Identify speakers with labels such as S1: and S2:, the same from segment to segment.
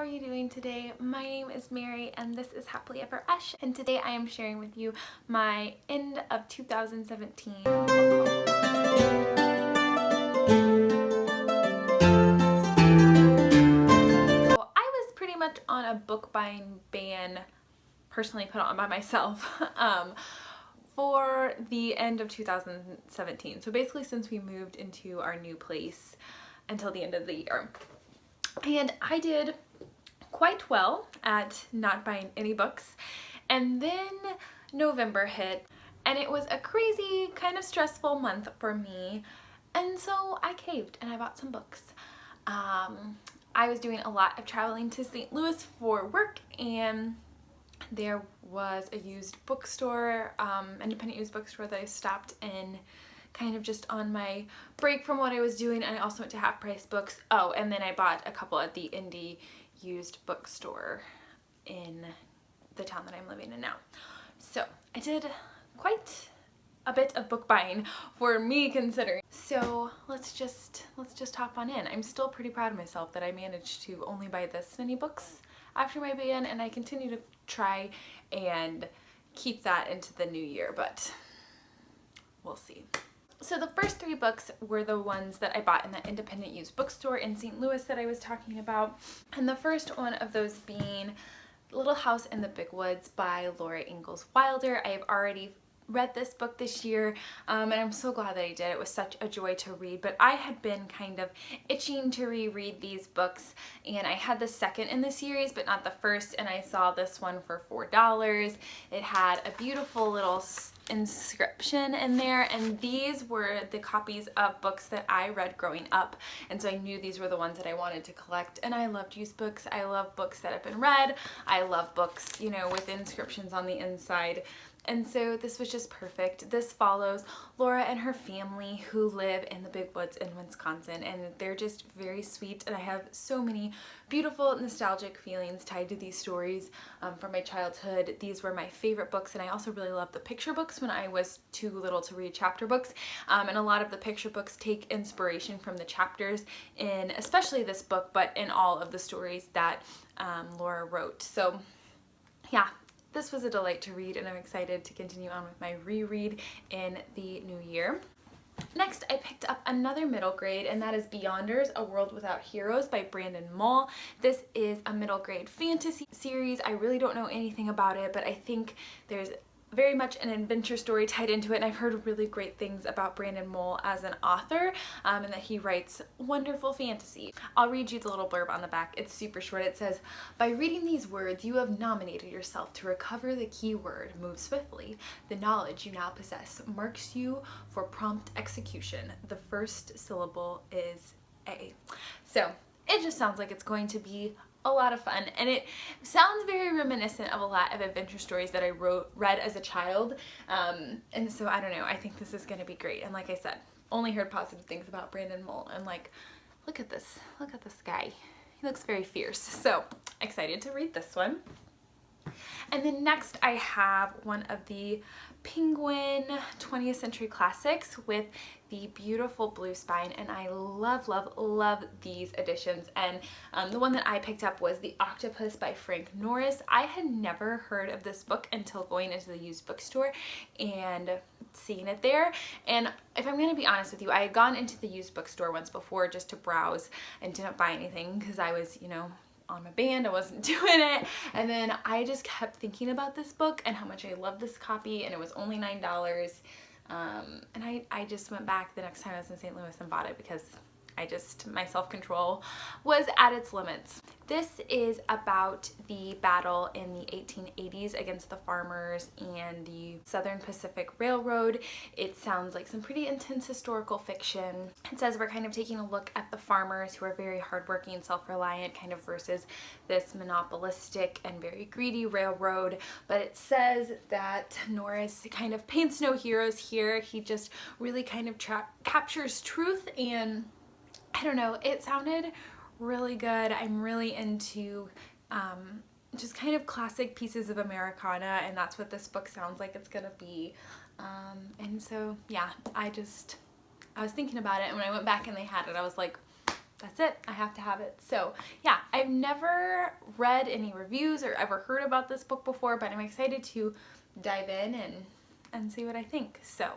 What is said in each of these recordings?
S1: are you doing today? My name is Mary and this is Happily Ever Esch, and today I am sharing with you my end of 2017 book haul. So I was pretty much on a book buying ban, personally put on by myself, for the end of 2017. So basically since we moved into our new place until the end of the year. And I did quite well at not buying any books. And then November hit and it was a crazy, kind of stressful month for me. And so I caved and I bought some books. I was doing a lot of traveling to St. Louis for work, and there was a used bookstore, independent used bookstore that I stopped in kind of just on my break from what I was doing, and I also went to Half Price Books. Oh, and then I bought a couple at the indie used bookstore in the town that I'm living in now. So I did quite a bit of book buying for me considering. So let's just hop on in. I'm still pretty proud of myself that I managed to only buy this many books after my ban, and I continue to try and keep that into the new year, but we'll see. So the first three books were the ones that I bought in the independent used bookstore in St. Louis that I was talking about. And the first one of those being Little House in the Big Woods by Laura Ingalls Wilder. I have already read this book this year, and I'm so glad that I did. It was such a joy to read, but I had been kind of itching to reread these books, and I had the second in the series but not the first, and I saw this one for $4. It had a beautiful little inscription in there, and these were the copies of books that I read growing up, and so I knew these were the ones that I wanted to collect. And I loved used books. I love books that have been read. I love books, you know, with inscriptions on the inside. And so this was just perfect. This follows Laura and her family who live in the big woods in Wisconsin, and they're just very sweet, and I have so many beautiful nostalgic feelings tied to these stories from my childhood. These were my favorite books, and I also really loved the picture books when I was too little to read chapter books, and a lot of the picture books take inspiration from the chapters in especially this book, but in all of the stories that Laura wrote. So yeah, this was a delight to read, and I'm excited to continue on with my reread in the new year. Next, I picked up another middle grade, and that is Beyonders, A World Without Heroes by Brandon Mull. This is a middle grade fantasy series. I really don't know anything about it, but I think there's very much an adventure story tied into it, and I've heard really great things about Brandon Mull as an author, and that he writes wonderful fantasy. I'll read you the little blurb on the back. It's super short. It says, "By reading these words, you have nominated yourself to recover the key word. Move swiftly. The knowledge you now possess marks you for prompt execution. The first syllable is A." So it just sounds like it's going to be a lot of fun, and it sounds very reminiscent of a lot of adventure stories that I read as a child, and so I don't know, I think this is going to be great. And like I said, only heard positive things about Brandon Mull, and like, look at this guy, he looks very fierce. So excited to read this one. And then next I have one of the Penguin 20th Century Classics with the beautiful blue spine, and I love these editions. And the one that I picked up was The Octopus by Frank Norris. I had never heard of this book until going into the used bookstore and seeing it there. And if I'm going to be honest with you, I had gone into the used bookstore once before just to browse and didn't buy anything because I was, you know, on my band, I wasn't doing it. And then I just kept thinking about this book and how much I love this copy, and it was only $9. And I just went back the next time I was in St. Louis and bought it because my self-control was at its limits. This is about the battle in the 1880s against the farmers and the Southern Pacific Railroad. It sounds like some pretty intense historical fiction. It says we're kind of taking a look at the farmers who are very hardworking, self-reliant, kind of versus this monopolistic and very greedy railroad. But it says that Norris kind of paints no heroes here. He just really kind of captures truth, and I don't know, it sounded really good. I'm really into just kind of classic pieces of Americana, and that's what this book sounds like it's gonna be. And so yeah, I was thinking about it, and when I went back and they had it, I was like, that's it. I have to have it. So yeah, I've never read any reviews or ever heard about this book before, but I'm excited to dive in and see what I think. So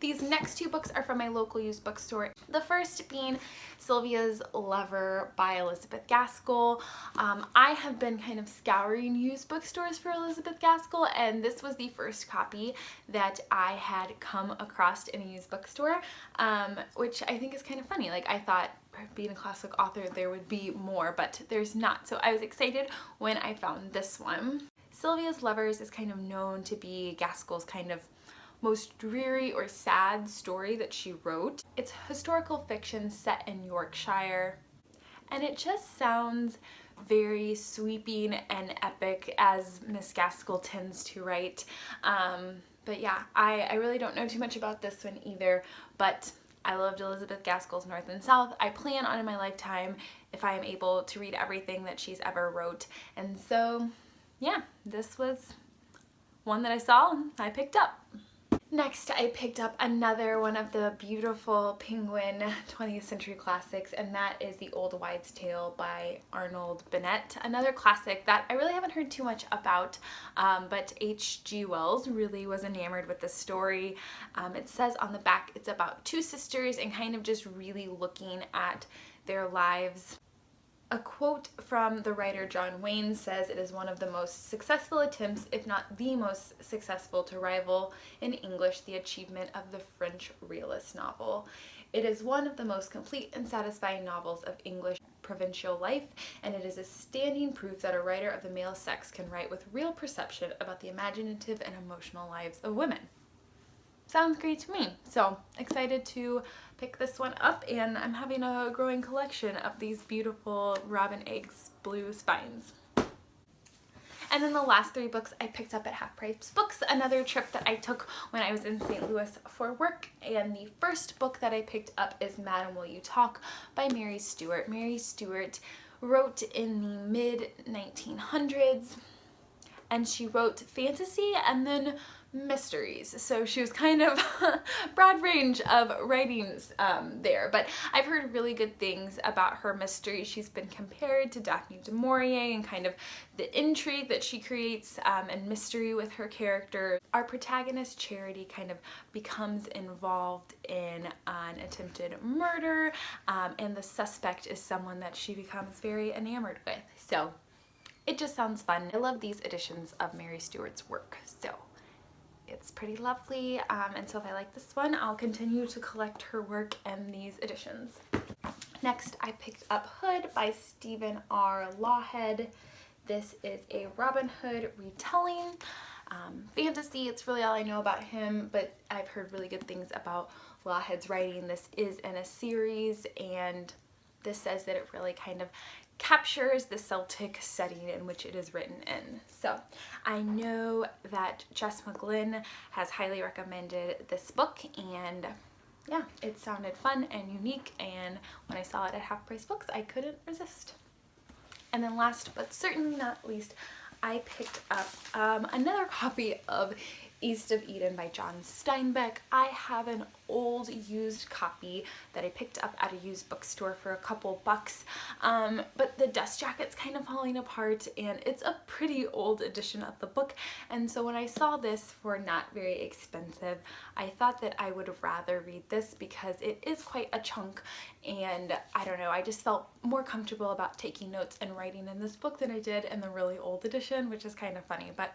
S1: these next two books are from my local used bookstore. The first being Sylvias Lover by Elizabeth Gaskell. I have been kind of scouring used bookstores for Elizabeth Gaskell, and this was the first copy that I had come across in a used bookstore, which I think is kind of funny. Like, I thought being a classic author there would be more, but there's not. So I was excited when I found this one. Sylvias Lovers is kind of known to be Gaskell's kind of most dreary or sad story that she wrote. It's historical fiction set in Yorkshire, and it just sounds very sweeping and epic, as Miss Gaskell tends to write. But yeah, I really don't know too much about this one either, but I loved Elizabeth Gaskell's North and South. I plan on in my lifetime, if I am able, to read everything that she's ever wrote. And so yeah, this was one that I saw and I picked up. Next, I picked up another one of the beautiful Penguin 20th century classics, and that is The Old Wives' Tale by Arnold Bennett. Another classic that I really haven't heard too much about, but H.G. Wells really was enamored with the story. It says on the back it's about two sisters and kind of just really looking at their lives. A quote from the writer John Wayne says it is one of the most successful attempts, if not the most successful, to rival in English the achievement of the French realist novel. It is one of the most complete and satisfying novels of English provincial life, and it is a standing proof that a writer of the male sex can write with real perception about the imaginative and emotional lives of women. Sounds great to me. So excited to pick this one up, and I'm having a growing collection of these beautiful robin eggs blue spines. And then the last three books I picked up at Half Price Books, another trip that I took when I was in St. Louis for work. And the first book that I picked up is Madam Will You Talk by Mary Stuart. Mary Stuart wrote in the mid-1900s, and she wrote fantasy and then mysteries. So she was kind of broad range of writings there, but I've heard really good things about her mystery. She's been compared to Daphne du Maurier and kind of the intrigue that she creates and mystery with her character. Our protagonist Charity kind of becomes involved in an attempted murder, and the suspect is someone that she becomes very enamored with. So it just sounds fun. I love these editions of Mary Stuart's work, so it's pretty lovely, and so if I like this one, I'll continue to collect her work and these editions. Next, I picked up Hood by Stephen R. Lawhead. This is a Robin Hood retelling, fantasy. It's really all I know about him, but I've heard really good things about Lawhead's writing. This is in a series, and this says that it really kind of captures the Celtic setting in which it is written in. So I know that Jess McGlynn has highly recommended this book, and yeah, it sounded fun and unique, and when I saw it at Half Price Books, I couldn't resist. And then last but certainly not least, I picked up another copy of East of Eden by John Steinbeck. I have an old used copy that I picked up at a used bookstore for a couple bucks, but the dust jacket's kind of falling apart, and it's a pretty old edition of the book, and so when I saw this for not very expensive, I thought that I would rather read this because it is quite a chunk, and I don't know, I just felt more comfortable about taking notes and writing in this book than I did in the really old edition, which is kind of funny, but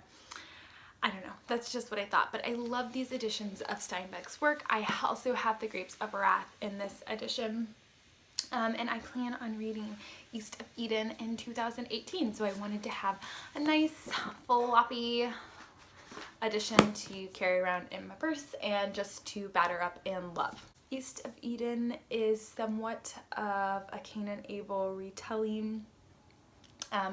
S1: I don't know, that's just what I thought. But I love these editions of Steinbeck's work. I also have The Grapes of Wrath in this edition, and I plan on reading East of Eden in 2018, so I wanted to have a nice floppy edition to carry around in my purse and just to batter up and love. East of Eden is somewhat of a Cain and Abel retelling,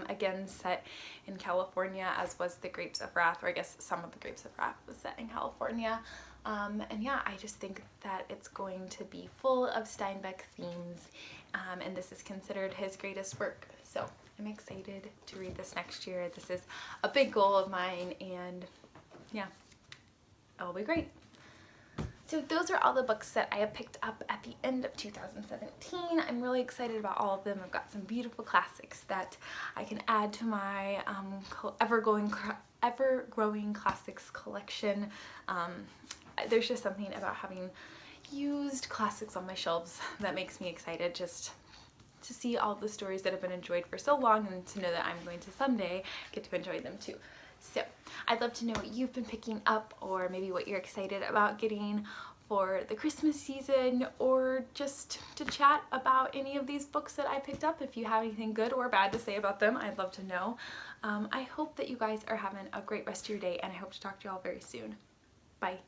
S1: again set in California, as was The Grapes of Wrath, or I guess some of The Grapes of Wrath was set in California. And yeah, I just think that it's going to be full of Steinbeck themes, and this is considered his greatest work. So I'm excited to read this next year. This is a big goal of mine, and yeah, it'll be great. So those are all the books that I have picked up at the end of 2017. I'm really excited about all of them. I've got some beautiful classics that I can add to my ever-growing classics collection. There's just something about having used classics on my shelves that makes me excited, just to see all the stories that have been enjoyed for so long and to know that I'm going to someday get to enjoy them too. So I'd love to know what you've been picking up, or maybe what you're excited about getting for the Christmas season, or just to chat about any of these books that I picked up. If you have anything good or bad to say about them, I'd love to know. I hope that you guys are having a great rest of your day, and I hope to talk to you all very soon. Bye.